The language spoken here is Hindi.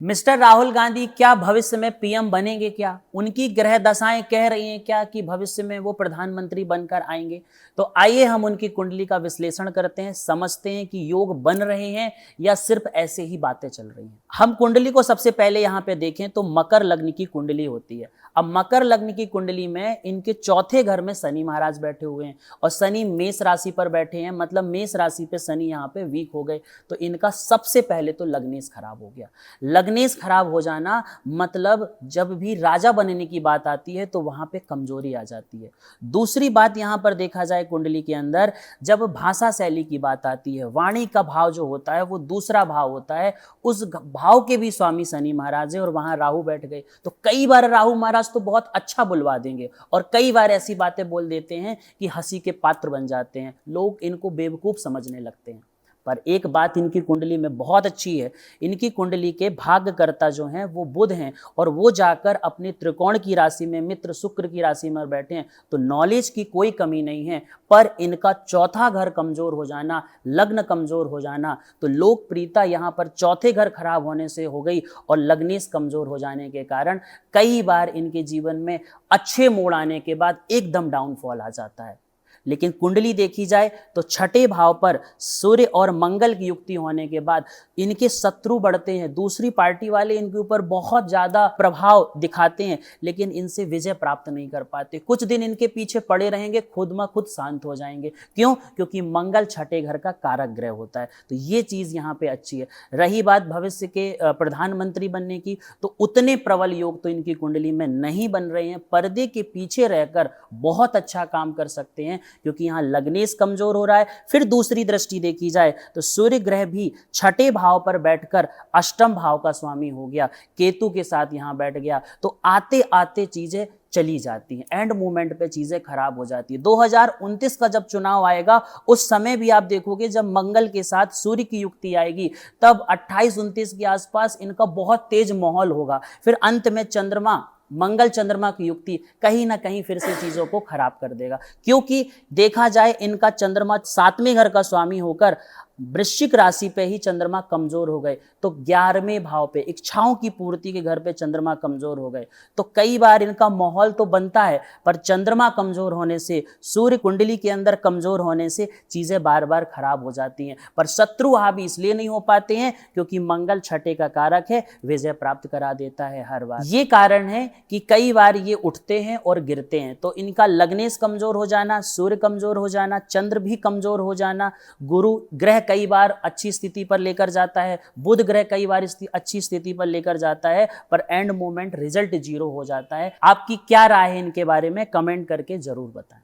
मिस्टर राहुल गांधी क्या भविष्य में पीएम बनेंगे? क्या उनकी ग्रह दशाएं कह रही हैं क्या कि भविष्य में वो प्रधानमंत्री बनकर आएंगे? तो आइए हम उनकी कुंडली का विश्लेषण करते हैं, समझते हैं कि योग बन रहे हैं या सिर्फ ऐसे ही बातें चल रही हैं। हम कुंडली को सबसे पहले यहाँ पे देखें तो मकर लग्न की कुंडली होती है। अब मकर लग्न की कुंडली में इनके चौथे घर में शनि महाराज बैठे हुए हैं और शनि मेष राशि पर बैठे हैं, मतलब मेष राशि पे शनि यहाँ पे वीक हो गए, तो इनका सबसे पहले तो लग्नेश खराब हो गया। लग्नेश खराब हो जाना मतलब जब भी राजा बनने की बात आती है तो वहां पे कमजोरी आ जाती है। दूसरी बात यहां पर देखा जाए कुंडली के अंदर, जब भाषा शैली की बात आती है, वाणी का भाव जो होता है वो दूसरा भाव होता है, उस भाव के भी स्वामी शनि महाराज है और वहां राहु बैठ गए, तो कई बार राहु महाराज तो बहुत अच्छा बुलवा देंगे और कई बार ऐसी बातें बोल देते हैं कि हंसी के पात्र बन जाते हैं, लोग इनको बेवकूफ समझने लगते हैं। पर एक बात इनकी कुंडली में बहुत अच्छी है, इनकी कुंडली के भाग्यकर्ता जो हैं वो बुध हैं और वो जाकर अपने त्रिकोण की राशि में मित्र शुक्र की राशि में बैठे हैं, तो नॉलेज की कोई कमी नहीं है। पर इनका चौथा घर कमजोर हो जाना, लग्न कमजोर हो जाना, तो लोकप्रियता यहाँ पर चौथे घर खराब होने से हो गई और लग्नेश कमजोर हो जाने के कारण कई बार इनके जीवन में अच्छे मोड़ आने के बाद एकदम डाउनफॉल आ जाता है। लेकिन कुंडली देखी जाए तो छठे भाव पर सूर्य और मंगल की युक्ति होने के बाद इनके शत्रु बढ़ते हैं, दूसरी पार्टी वाले इनके ऊपर बहुत ज्यादा प्रभाव दिखाते हैं, लेकिन इनसे विजय प्राप्त नहीं कर पाते। कुछ दिन इनके पीछे पड़े रहेंगे, खुद में खुद शांत हो जाएंगे। क्यों? क्योंकि मंगल छठे घर का कारक ग्रह होता है, तो ये चीज यहाँ पे अच्छी है। रही बात भविष्य के प्रधानमंत्री बनने की, तो उतने प्रबल योग तो इनकी कुंडली में नहीं बन रहे हैं, पर्दे के पीछे रहकर बहुत अच्छा काम कर सकते हैं क्योंकि यहां लग्नेश कमजोर हो रहा है। फिर दूसरी दृष्टि देखी जाए तो सूर्य ग्रह भी छठे भाव पर बैठकर अष्टम भाव का स्वामी हो गया, केतु के साथ यहां बैठ गया, तो आते आते चीजें चली जाती हैं, एंड मोमेंट पे चीजें खराब हो जाती है। 2029 का जब चुनाव आएगा उस समय भी आप देखोगे जब मंगल के साथ सूर्य की युक्ति आएगी तब 28-29 के आसपास इनका बहुत तेज माहौल होगा। फिर अंत में चंद्रमा, मंगल चंद्रमा की युक्ति कहीं ना कहीं फिर से चीजों को खराब कर देगा, क्योंकि देखा जाए इनका चंद्रमा सातवें घर का स्वामी होकर वृश्चिक राशि पे ही चंद्रमा कमजोर हो गए, तो 11वें भाव पे इच्छाओं की पूर्ति के घर पे चंद्रमा कमजोर हो गए, तो कई बार इनका माहौल तो बनता है पर चंद्रमा कमजोर होने से, सूर्य कुंडली के अंदर कमजोर होने से चीजें बार बार खराब हो जाती हैं। पर शत्रु हावी इसलिए नहीं हो पाते हैं क्योंकि मंगल छठे का कारक है, विजय प्राप्त करा देता है हर बार। ये कारण है कि कई बार ये उठते हैं और गिरते हैं, तो इनका लग्नेश कमजोर हो जाना, सूर्य कमजोर हो जाना, चंद्र भी कमजोर हो जाना, गुरु ग्रह कई बार अच्छी स्थिति पर लेकर जाता है, बुध ग्रह कई बार अच्छी स्थिति पर लेकर जाता है, पर एंड मोमेंट रिजल्ट 0 हो जाता है। आपकी क्या राय है इनके बारे में? कमेंट करके जरूर बताएं।